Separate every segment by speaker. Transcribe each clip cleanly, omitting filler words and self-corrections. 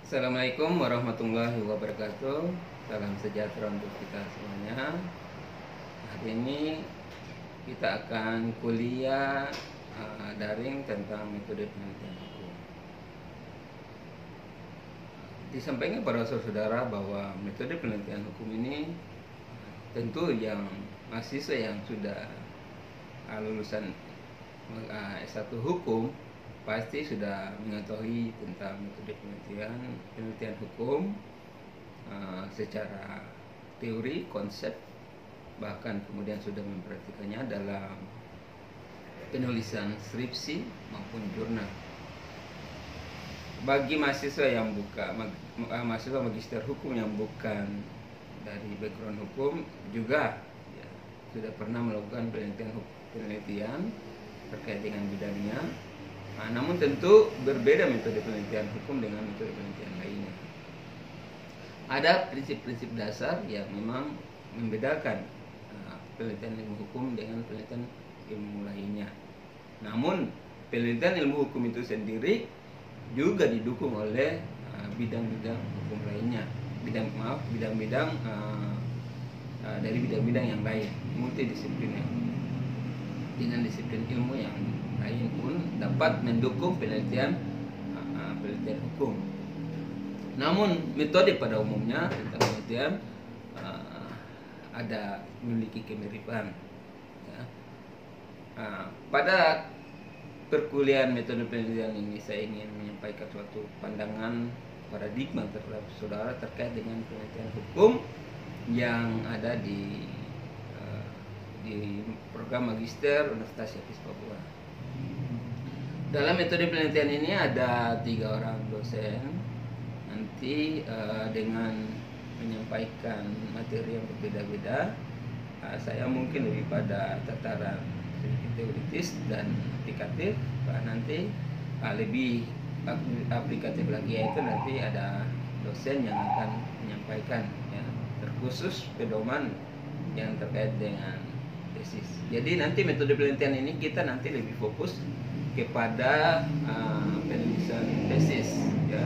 Speaker 1: Assalamualaikum warahmatullahi wabarakatuh. Salam sejahtera untuk kita semuanya. Hari ini kita akan kuliah daring tentang metode penelitian hukum. Disampaikan para saudara bahwa metode penelitian hukum ini tentu yang mahasiswa yang sudah lulusan S1 hukum pasti sudah mengetahui tentang metode penelitian hukum secara teori, konsep, bahkan kemudian sudah mempraktikannya dalam penulisan skripsi maupun jurnal. Bagi mahasiswa yang mahasiswa magister hukum yang bukan dari background hukum juga ya, sudah pernah melakukan penelitian terkait dengan bidangnya. Namun tentu berbeda metode penelitian hukum dengan metode penelitian lainnya. Ada prinsip-prinsip dasar yang memang membedakan penelitian ilmu hukum dengan penelitian ilmu lainnya. Namun penelitian ilmu hukum itu sendiri juga didukung oleh bidang-bidang hukum lainnya, bidang-bidang dari bidang-bidang yang lain, multidisipliner, dengan disiplin ilmu yang lain pun dapat mendukung penelitian hukum. Namun metode pada umumnya tentang penelitian ada memiliki kemiripan. Ya. Pada perkuliahan metode penelitian ini saya ingin menyampaikan suatu pandangan paradigma terhadap saudara terkait dengan penelitian hukum yang ada di program magister Universitas Yatis Papua. Dalam metode penelitian ini ada 3 orang dosen. Nanti dengan menyampaikan materi yang berbeda-beda, saya mungkin lebih pada tataran sedikit teoritis dan aplikatif. Nanti lebih aplikatif lagi, yaitu nanti ada dosen yang akan menyampaikan ya, terkhusus pedoman yang terkait dengan tesis. Jadi nanti metode penelitian ini kita nanti lebih fokus kepada penulisan tesis ya.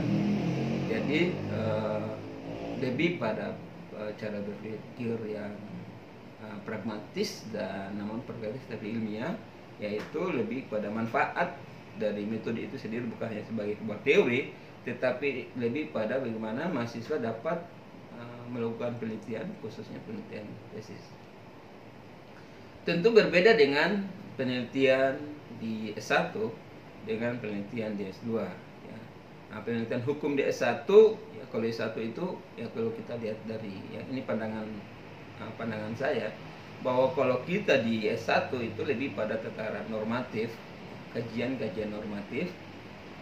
Speaker 1: Jadi lebih pada cara berpikir yang pragmatis dan namun pragmatis tapi ilmiah, yaitu lebih pada manfaat dari metode itu sendiri, bukan hanya sebagai sebuah teori, tetapi lebih pada bagaimana mahasiswa dapat melakukan penelitian, khususnya penelitian tesis. Tentu berbeda dengan penelitian di S1 dengan penelitian di S2 ya. Penelitian hukum di S1 ya, kalau S1 itu ya, kalau kita lihat dari ya, ini pandangan saya bahwa kalau kita di S1 itu lebih pada tataran normatif, kajian-kajian normatif.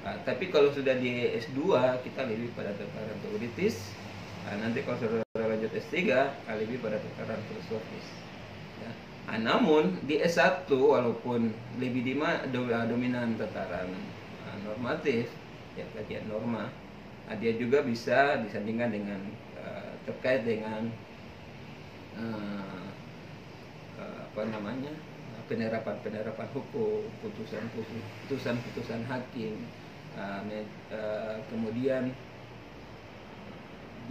Speaker 1: Tapi kalau sudah di S2 kita lebih pada tataran teoritis. Nanti kalau saudara lanjut S3 lebih pada tataran filosofis ya. Namun di S1 walaupun lebih dominan tataran normatif ya, kajian norma, dia juga bisa disandingkan dengan terkait dengan penerapan hukum, putusan hakim. Kemudian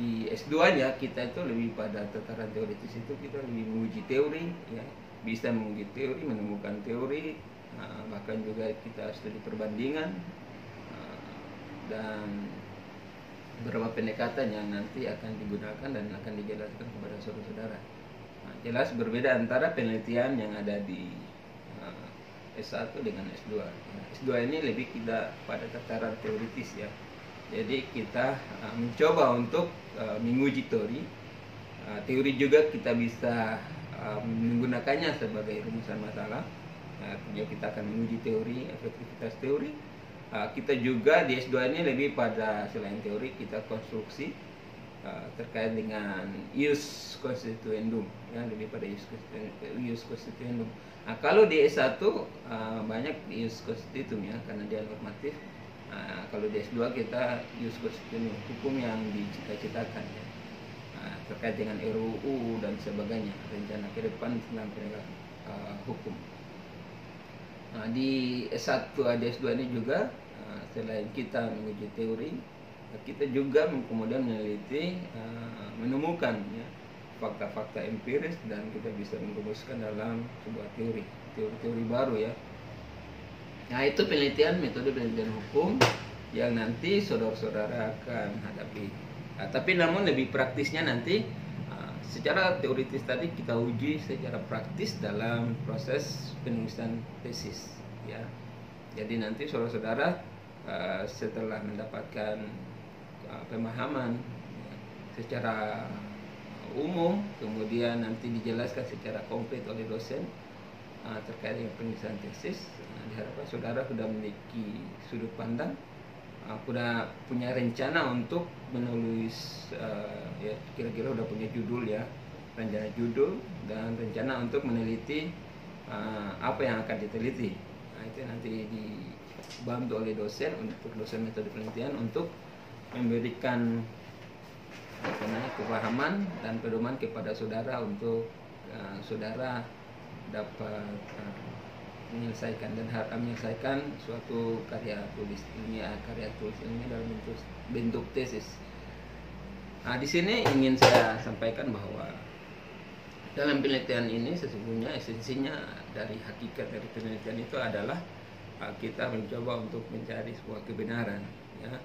Speaker 1: di S2-nya kita itu lebih pada tataran teoritis, itu kita lebih menguji teori ya, bisa menguji teori, menemukan teori, bahkan juga kita studi perbandingan dan beberapa pendekatan yang nanti akan digunakan dan akan dijelaskan kepada saudara-saudara. Jelas berbeda antara penelitian yang ada di S1 dengan S2. S2 ini lebih kita pada tataran teoritis ya. Jadi kita mencoba untuk menguji teori. Teori juga kita bisa menggunakannya sebagai rumusan masalah. Artinya kita akan menguji teori, efektivitas teori. Kita juga di S2 ini lebih pada selain teori kita konstruksi terkait dengan ius constituendum ya, lebih pada ius constituendum. Kalau di S1 banyak ius constitutum ya, karena dia normatif. Kalau di S2 kita ius constituendum, hukum yang dicita-citakan ya, terkait dengan RUU dan sebagainya, rencana ke depan tentang penegakan hukum. Di S1 ada S2 ini juga selain kita menguji teori, kita juga kemudian meneliti, menemukan ya fakta-fakta empiris, dan kita bisa merumuskan dalam sebuah teori baru ya. Nah, itu metode penelitian hukum yang nanti saudara-saudara akan hadapi. Nah, tapi namun lebih praktisnya nanti, secara teoritis tadi kita uji secara praktis dalam proses penulisan tesis ya. Jadi nanti saudara-saudara setelah mendapatkan pemahaman ya, secara umum, kemudian nanti dijelaskan secara konkret oleh dosen terkait dengan penulisan tesis, diharapkan saudara sudah memiliki sudut pandang, sudah punya rencana untuk menulis, ya kira-kira udah punya judul ya, rencana judul dan rencana untuk meneliti apa yang akan diteliti. Nah, itu nanti dibantu oleh dosen, untuk dosen metode penelitian, untuk memberikan kepahaman dan pedoman kepada saudara untuk saudara dapat menyelesaikan suatu karya tulis ilmiah dalam bentuk tesis. Nah, di sini ingin saya sampaikan bahwa dalam penelitian ini sesungguhnya esensinya dari hakikat dari penelitian itu adalah kita mencoba untuk mencari sebuah kebenaran ya.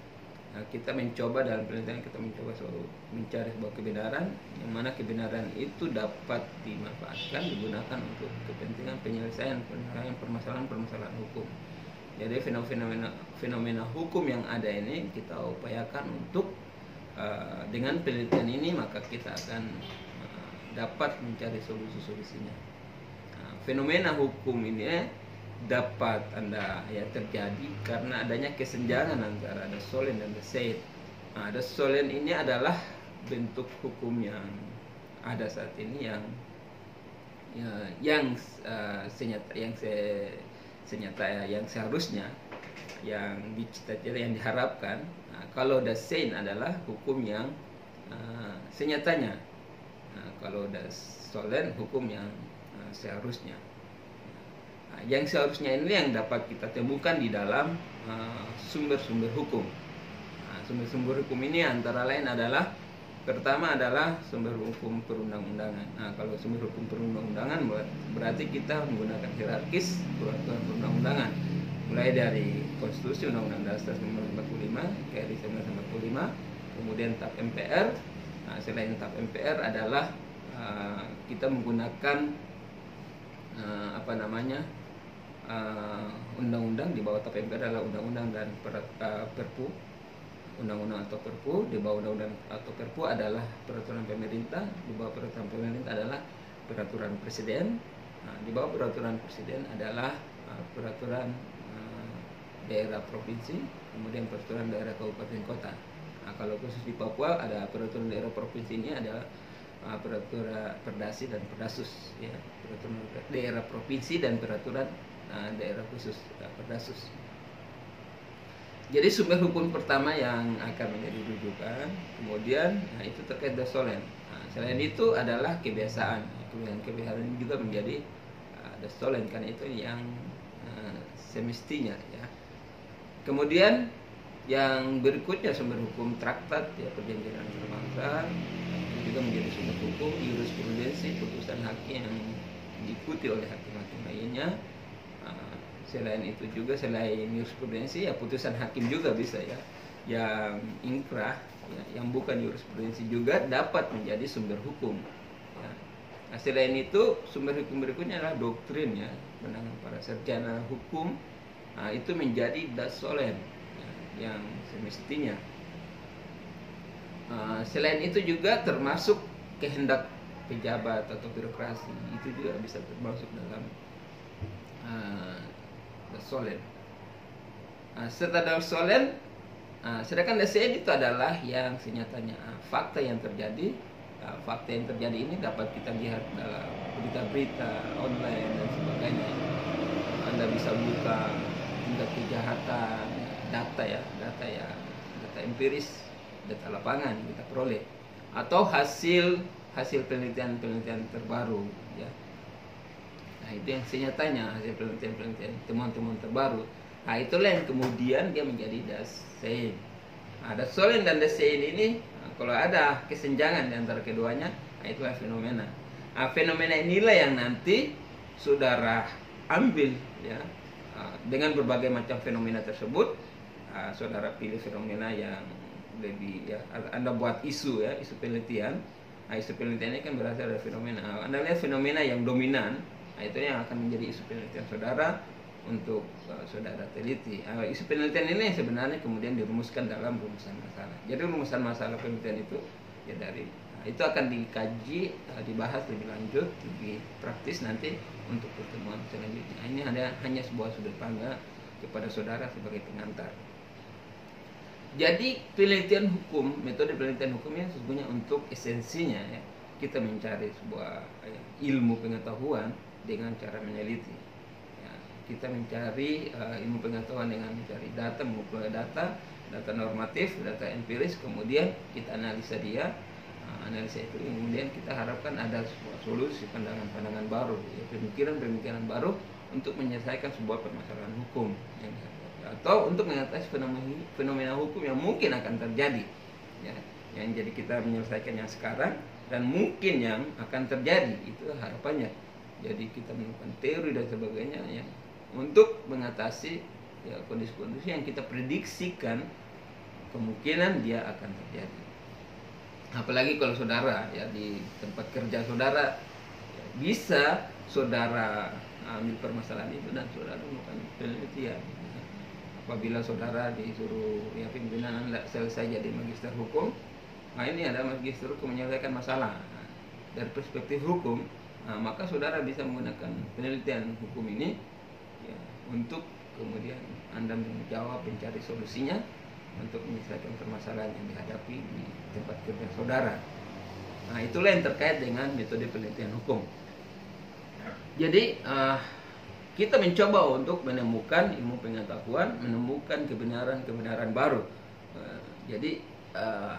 Speaker 1: Nah, kita mencoba dalam penelitian, kita mencoba selalu mencari sebuah kebenaran, yang mana kebenaran itu dapat dimanfaatkan, digunakan untuk kepentingan penyelesaian permasalahan hukum. Jadi fenomena hukum yang ada ini kita upayakan untuk dengan penelitian ini maka kita akan dapat mencari solusi-solusinya. Nah, fenomena hukum ini dapat terjadi karena adanya kesenjangan antara the solen dan the sane. Nah, the solen ini adalah bentuk hukum yang ada saat ini yang seharusnya yang diharapkan. Nah, kalau the sane adalah hukum yang senyatanya. Nah, kalau the solen hukum yang seharusnya. Yang seharusnya ini yang dapat kita temukan di dalam sumber-sumber hukum. Sumber-sumber hukum ini antara lain adalah, pertama adalah sumber hukum perundang-undangan. Nah, kalau sumber hukum perundang-undangan berarti kita menggunakan hierarkis peraturan perundang-undangan, mulai dari konstitusi, undang-undang dasar nomor 45, KRI 1945, kemudian TAP MPR. Nah, selain TAP MPR adalah kita menggunakan undang-undang. Di bawah TAP MPR adalah undang-undang dan perpu. Undang-undang atau perpu, di bawah undang-undang atau perpu adalah peraturan pemerintah, di bawah peraturan pemerintah adalah peraturan presiden. Nah, di bawah peraturan presiden adalah peraturan daerah provinsi, kemudian peraturan daerah kabupaten kota. Nah, kalau khusus di Papua ada peraturan daerah provinsi, ini adalah peraturan Perdasi dan Perdasus ya, peraturan daerah provinsi dan peraturan daerah khusus Perdasus. Jadi sumber hukum pertama yang akan menjadi rujukan, kemudian itu terkait dosolen. Nah, selain itu adalah kebiasaan. Kebiasaan ini juga menjadi dosolen, karena itu yang semestinya ya. Kemudian yang berikutnya sumber hukum traktat ya, perjanjian antarbangsa, juga menjadi sumber hukum, jurisprudensi, putusan hakim yang diikuti oleh hakim-hakim lainnya. Selain itu juga, selain jurisprudensi ya putusan hakim juga bisa ya, yang inkrah ya, yang bukan jurisprudensi juga dapat menjadi sumber hukum ya. Nah, selain itu sumber hukum berikutnya adalah doktrin ya, pandangan para sarjana hukum. Nah, itu menjadi dasolen ya, yang semestinya. Selain itu juga termasuk kehendak pejabat atau birokrasi, itu juga bisa termasuk dalam dasolen. Setelah dasolen, sedangkan dasolen itu adalah yang senyatanya fakta yang terjadi. Fakta yang terjadi ini dapat kita lihat dalam berita-berita online dan sebagainya. Anda bisa buka tindak kejahatan, data empiris, data lapangan kita peroleh, atau hasil penelitian terbaru ya. Nah, itu yang senyatanya hasil penelitian temuan-temuan terbaru. Nah, itulah yang kemudian dia menjadi dasen. Ada Solen dan Desein ini, kalau ada kesenjangan di antara keduanya, itulah fenomena. Fenomena inilah yang nanti saudara ambil ya, dengan berbagai macam fenomena tersebut, saudara pilih fenomena yang lebih ya, Anda buat isu ya, isu penelitian. Isu penelitian ini kan berasal dari fenomena. Anda lihat fenomena yang dominan, itu yang akan menjadi isu penelitian saudara untuk saudara teliti. Isu penelitian ini sebenarnya kemudian dirumuskan dalam rumusan masalah. Jadi rumusan masalah penelitian itu ya dari itu akan dikaji, dibahas lebih lanjut, lebih praktis nanti untuk pertemuan selanjutnya. Ini hanya sebuah sudut pandang kepada saudara sebagai pengantar. Jadi penelitian hukum, metode penelitian hukumnya sesungguhnya untuk esensinya ya, kita mencari sebuah ilmu pengetahuan dengan cara meneliti. Ya, kita mencari ilmu pengetahuan dengan mencari data, mengumpulkan data normatif, data empiris, kemudian kita analisa dia. Analisa itu kemudian kita harapkan ada sebuah solusi, pandangan-pandangan baru, ya, pemikiran-pemikiran baru untuk menyelesaikan sebuah permasalahan hukum yang atau untuk mengatasi fenomena hukum yang mungkin akan terjadi ya, yang jadi kita menyelesaikan yang sekarang dan mungkin yang akan terjadi, itu harapannya. Jadi kita menemukan teori dan sebagainya ya, untuk mengatasi ya, kondisi-kondisi yang kita prediksikan kemungkinan dia akan terjadi. Apalagi kalau saudara ya di tempat kerja saudara ya, bisa saudara ambil permasalahan itu dan saudara melakukan penelitian. Apabila saudara disuruh ya pimpinan Anda selesai jadi magister hukum, nah ini ada magister hukum menyelesaikan masalah dari perspektif hukum, maka saudara bisa menggunakan penelitian hukum ini ya, untuk kemudian Anda menjawab, mencari solusinya untuk menyelesaikan permasalahan yang dihadapi di tempat kerja saudara. Nah itulah yang terkait dengan metode penelitian hukum. Jadi kita mencoba untuk menemukan ilmu pengetahuan, menemukan kebenaran-kebenaran baru. Jadi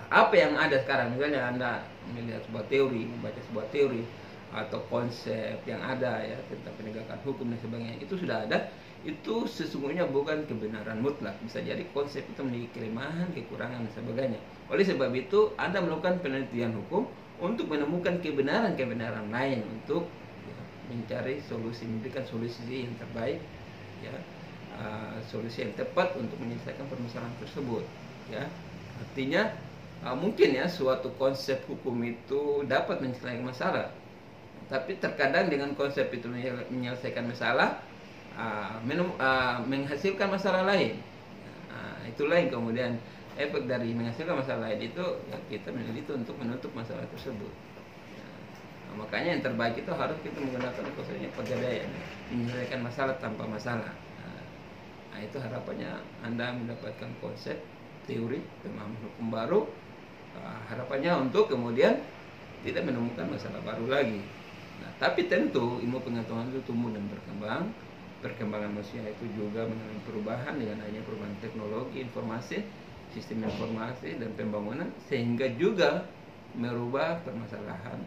Speaker 1: apa yang ada sekarang, misalnya Anda melihat sebuah teori, membaca sebuah teori atau konsep yang ada ya tentang penegakan hukum dan sebagainya, itu sudah ada, itu sesungguhnya bukan kebenaran mutlak. Bisa jadi konsep itu memiliki kelemahan, kekurangan dan sebagainya. Oleh sebab itu Anda melakukan penelitian hukum untuk menemukan kebenaran-kebenaran lain untuk mencari solusi, memberikan solusi yang terbaik ya, solusi yang tepat untuk menyelesaikan permasalahan tersebut ya. Artinya mungkin ya suatu konsep hukum itu dapat menyelesaikan masalah, tapi terkadang dengan konsep itu menyelesaikan masalah menghasilkan masalah lain. Itulah yang kemudian efek dari menghasilkan masalah lain itu ya, kita meneliti untuk menutup masalah tersebut. Makanya yang terbaik itu harus kita menggunakan konsepnya pegadaian, menyelesaikan masalah tanpa masalah. Nah itu harapannya Anda mendapatkan konsep, teori, pemahaman hukum baru. Harapannya untuk kemudian tidak menemukan masalah baru lagi. Nah, tapi tentu ilmu pengetahuan itu tumbuh dan berkembang. Perkembangan manusia itu juga mengalami perubahan dengan adanya perubahan teknologi, informasi, sistem informasi dan pembangunan, sehingga juga merubah permasalahan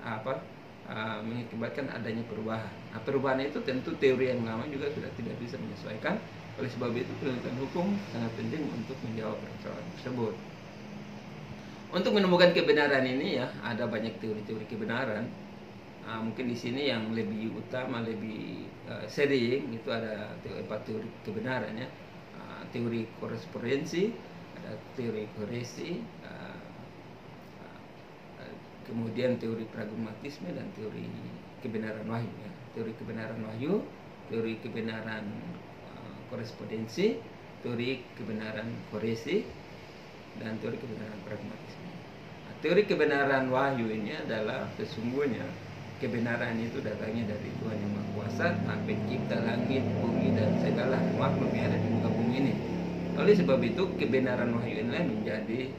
Speaker 1: mengakibatkan adanya perubahan. Nah, perubahan itu tentu teori yang lama juga sudah tidak bisa menyesuaikan. Oleh sebab itu penelitian hukum sangat penting untuk menjawab persoalan tersebut. Untuk menemukan kebenaran ini ya ada banyak teori-teori kebenaran. Mungkin di sini yang lebih utama, lebih sering itu ada empat teori kebenaran ya. Teori korespondensi, ada teori koresi, kemudian teori pragmatisme dan teori kebenaran wahyu ya. Teori kebenaran wahyu, teori kebenaran korespondensi, teori kebenaran koresi, dan teori kebenaran pragmatisme. Nah, teori kebenaran wahyu ini adalah sesungguhnya kebenaran itu datangnya dari Tuhan yang Maha Kuasa, pencipta langit, bumi dan segala makhluk yang ada di muka bumi ini. Oleh sebab itu kebenaran wahyu inilah menjadi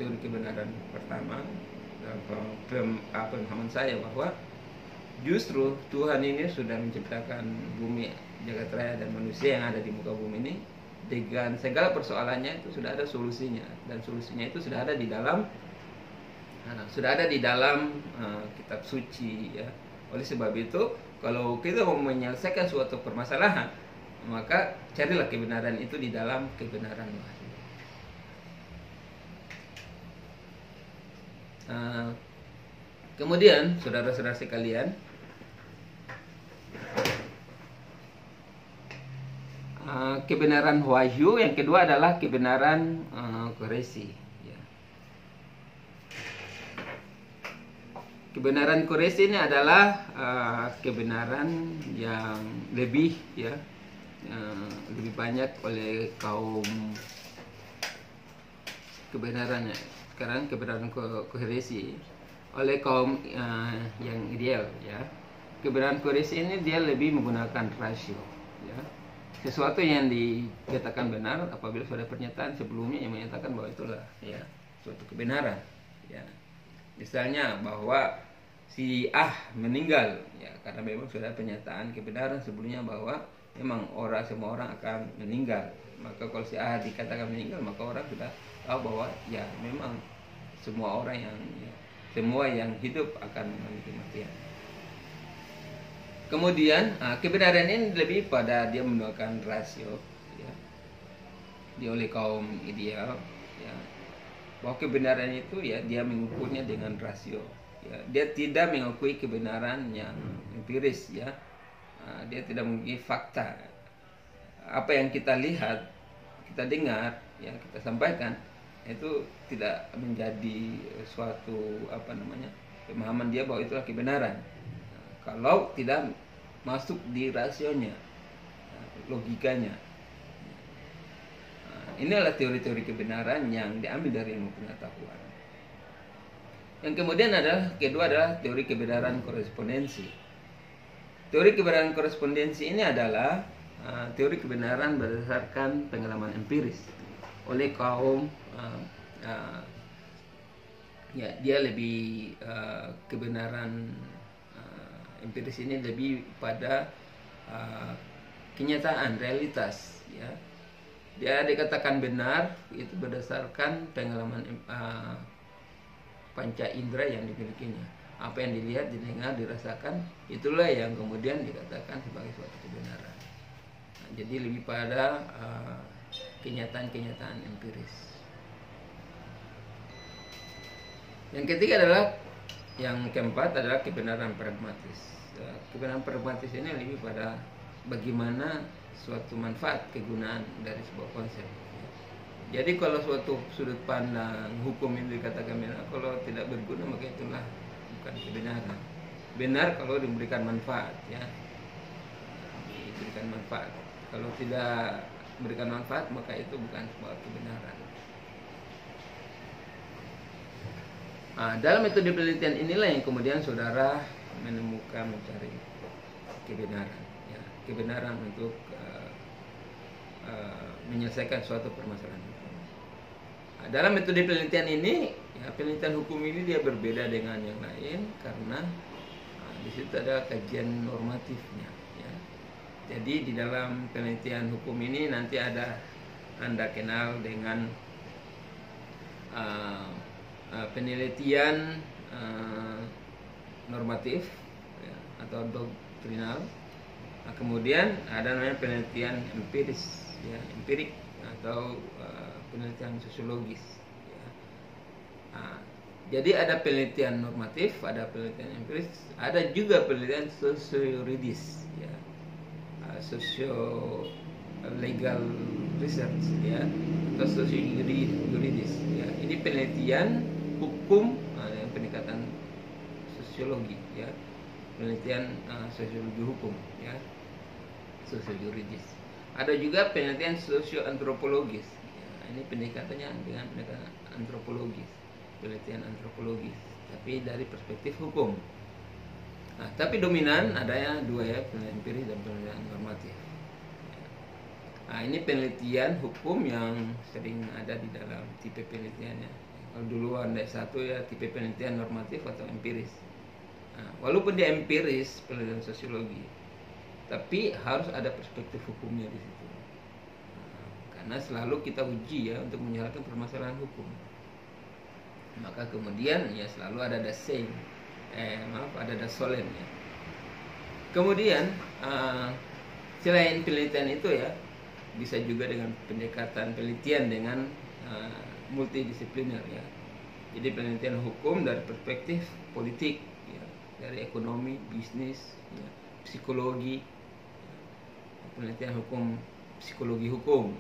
Speaker 1: teori kebenaran pertama pemahaman saya, bahwa justru Tuhan ini sudah menciptakan bumi, jagat raya dan manusia yang ada di muka bumi ini dengan segala persoalannya itu sudah ada solusinya, dan solusinya itu sudah ada di dalam kitab suci ya. Oleh sebab itu kalau kita mau menyelesaikan suatu permasalahan, maka carilah kebenaran itu di dalam kebenaran wahyu. Uh, Kemudian, saudara-saudara sekalian, kebenaran wahyu yang kedua adalah kebenaran koresi. Ya. Kebenaran koresi ini adalah kebenaran yang lebih, ya, lebih banyak oleh kaum kebenarannya. Sekarang kebenaran koresi oleh kaum yang ideal, ya. Kebenaran koresi ini dia lebih menggunakan rasio, ya. Sesuatu yang dikatakan benar apabila sudah pernyataan sebelumnya yang menyatakan bahwa itulah, ya, suatu kebenaran, ya. Misalnya bahwa si A meninggal, ya, karena memang sudah pernyataan kebenaran sebelumnya bahwa memang semua orang akan meninggal. Maka kalau si A dikatakan meninggal, maka orang sudah tahu bahwa ya memang semua orang semua yang hidup akan mengalami kematian. Kemudian kebenaran ini lebih pada dia menggunakan rasio, ya, dia oleh kaum ideal, ya, bahwa kebenaran itu, ya, dia mengukurnya dengan rasio, ya. Dia tidak mengakui kebenaran yang empiris, ya. Dia tidak mengakui fakta. Apa yang kita lihat, kita dengar, ya, kita sampaikan, itu tidak menjadi suatu pemahaman dia bahwa itulah kebenaran. Kalau tidak masuk di rasionya, logikanya. Ini adalah teori-teori kebenaran yang diambil dari ilmu pengetahuan. Yang kemudian kedua adalah teori kebenaran korespondensi. Teori kebenaran korespondensi ini adalah teori kebenaran berdasarkan pengalaman empiris oleh kaum ya, dia lebih kebenaran empiris ini lebih pada kenyataan, realitas, ya. Dia dikatakan benar itu berdasarkan pengalaman panca indera yang dimilikinya. Apa yang dilihat, didengar, dirasakan, itulah yang kemudian dikatakan sebagai suatu kebenaran. Nah, jadi lebih pada kenyataan-kenyataan empiris. Yang ketiga adalah, yang keempat adalah kebenaran pragmatis. Kebenaran pragmatis ini lebih pada bagaimana suatu manfaat kegunaan dari sebuah konsep. Jadi kalau suatu sudut pandang hukum ini dikatakan benar, kalau tidak berguna maka itulah bukan kebenaran. Benar kalau diberikan manfaat, ya, diberikan manfaat. Kalau tidak berikan manfaat maka itu bukan sebuah kebenaran. Dalam metode penelitian inilah yang kemudian saudara mencari kebenaran, ya, kebenaran untuk menyelesaikan suatu permasalahan. Dalam metode penelitian ini, ya, penelitian hukum ini dia berbeda dengan yang lain karena di situ ada kajian normatifnya, ya. Jadi di dalam penelitian hukum ini nanti ada Anda kenal dengan penelitian normatif, ya, atau doktrinal. Kemudian ada namanya penelitian empiris, ya, empirik atau penelitian sosiologis, ya. Jadi ada penelitian normatif, ada penelitian empiris, ada juga penelitian sosio-yuridis, ya, socio-legal research, ya, atau sosio-yuridis, ya. Ini penelitian hukum yang pendekatan sosiologi, ya, penelitian sosiologi hukum, ya, sosio-yuridis. Ada juga penelitian sosio-antropologis, ya, ini pendekatannya dengan pendekatan antropologis, penelitian antropologis, tapi dari perspektif hukum. Tapi dominan adanya dua, ya, penelitian empiris dan penelitian normatif. Ini penelitian hukum yang sering ada di dalam tipe penelitiannya. Kalau dulu ada satu, ya, tipe penelitian normatif atau empiris. Walaupun dia empiris, penelitian sosiologi, tapi harus ada perspektif hukumnya di situ. Karena selalu kita uji, ya, untuk menyelesaikan permasalahan hukum. Maka kemudian, ya, selalu ada ada dasolen, ya. Kemudian selain penelitian itu, ya, bisa juga dengan pendekatan penelitian dengan multidisipliner, ya. Jadi penelitian hukum dari perspektif politik, ya, dari ekonomi, bisnis, ya, psikologi, penelitian hukum, psikologi hukum,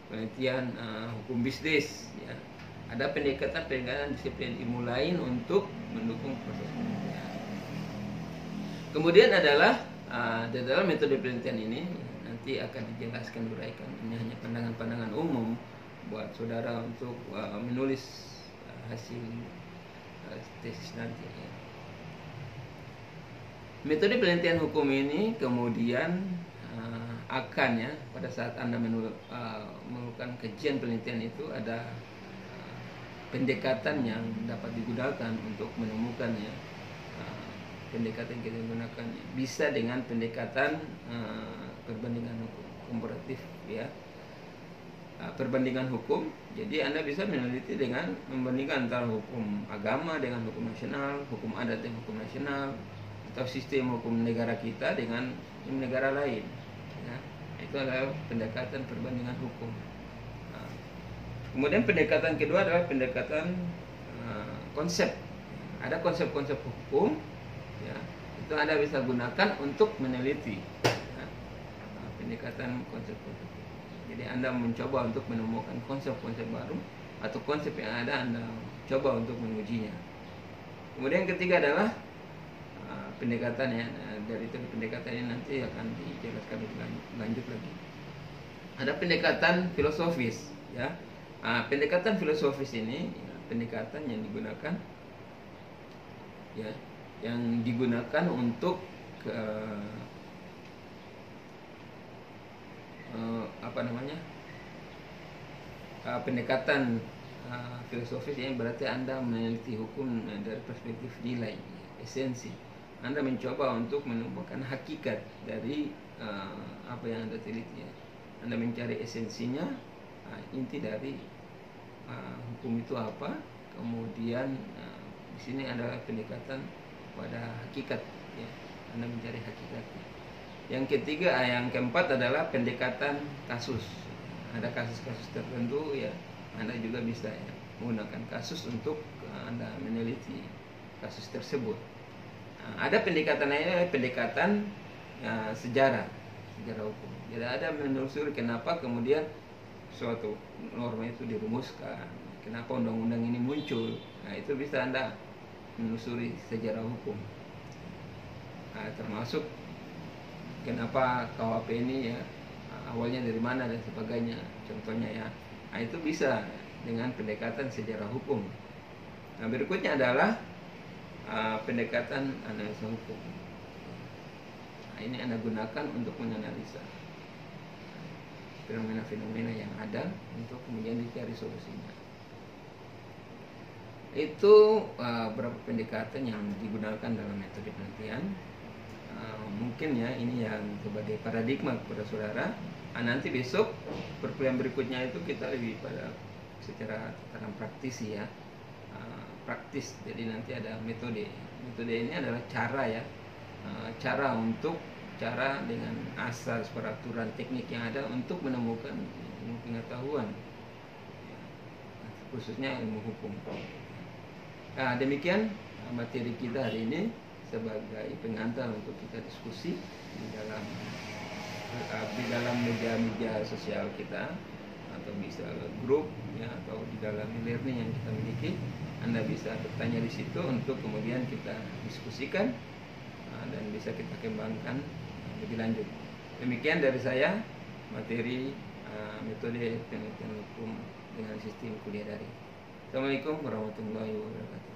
Speaker 1: penelitian hukum bisnis, ya. Ada pendekatan disiplin ilmu lain untuk mendukung proses penelitian. Kemudian adalah di dalam metode penelitian ini nanti akan dijelaskan, uraikan. Ini hanya pandangan-pandangan umum buat saudara untuk menulis hasil tesis nanti, ya. Metode penelitian hukum ini kemudian akan, ya, pada saat Anda melakukan kajian penelitian itu ada pendekatan yang dapat digunakan untuk menemukannya. Pendekatan yang kita gunakan bisa dengan pendekatan perbandingan hukum komparatif, ya. Perbandingan hukum, jadi Anda bisa meneliti dengan membandingkan antara hukum agama dengan hukum nasional, hukum adat dengan hukum nasional, atau sistem hukum negara kita dengan negara lain, ya. Itu adalah pendekatan perbandingan hukum. Kemudian pendekatan kedua adalah pendekatan konsep. Ada konsep-konsep hukum, ya, itu Anda bisa gunakan untuk meneliti. Pendekatan konsep hukum. Jadi Anda mencoba untuk menemukan konsep-konsep baru atau konsep yang ada, Anda coba untuk mengujinya. Kemudian yang ketiga adalah pendekatan, ya. Dari itu pendekatan ini nanti akan dijelaskan lebih lanjut lagi. Ada pendekatan filosofis, ya. Pendekatan filosofis ini, ya, pendekatan yang digunakan, ya, yang digunakan untuk pendekatan filosofis ini berarti Anda meneliti hukum dari perspektif nilai, esensi. Anda mencoba untuk menemukan hakikat dari apa yang Anda teliti, ya. Anda mencari esensinya, inti dari hukum itu apa. Kemudian di sini adalah pendekatan pada hakikat, ya. Anda mencari hakikatnya. Yang ketiga, yang keempat adalah pendekatan kasus. Ada kasus-kasus tertentu, ya, Anda juga bisa, ya, menggunakan kasus untuk Anda meneliti kasus tersebut. Ada pendekatan lainnya, pendekatan sejarah hukum. Jadi ada menelusuri kenapa kemudian suatu norma itu dirumuskan, kenapa undang-undang ini muncul. Itu bisa Anda menelusuri sejarah hukum. Termasuk kenapa KUHP ini, ya, awalnya dari mana dan sebagainya, contohnya, ya. Itu bisa dengan pendekatan sejarah hukum. Berikutnya adalah pendekatan analisa hukum. Ini Anda gunakan untuk menganalisa fenomena-fenomena yang ada untuk kemudian dicari solusinya. Itu beberapa pendekatan yang digunakan dalam metode penelitian. Mungkin, ya, ini yang sebagai paradigma kepada saudara. Nanti besok perkuliahan berikutnya itu kita lebih pada secara tataran praktis, ya, praktis. Jadi nanti ada metode. Metode ini adalah cara, ya, cara dengan asas peraturan teknik yang ada untuk menemukan ilmu pengetahuan, khususnya ilmu hukum. Demikian materi kita hari ini sebagai pengantar untuk kita diskusi di dalam media sosial kita, atau bisa grup, ya, atau di dalam e-learning yang kita miliki. Anda bisa bertanya di situ untuk kemudian kita diskusikan dan bisa kita kembangkan lebih lanjut. Demikian dari saya materi metode penelitian hukum dengan sistem kuliah daring. Assalamualaikum warahmatullahi wabarakatuh.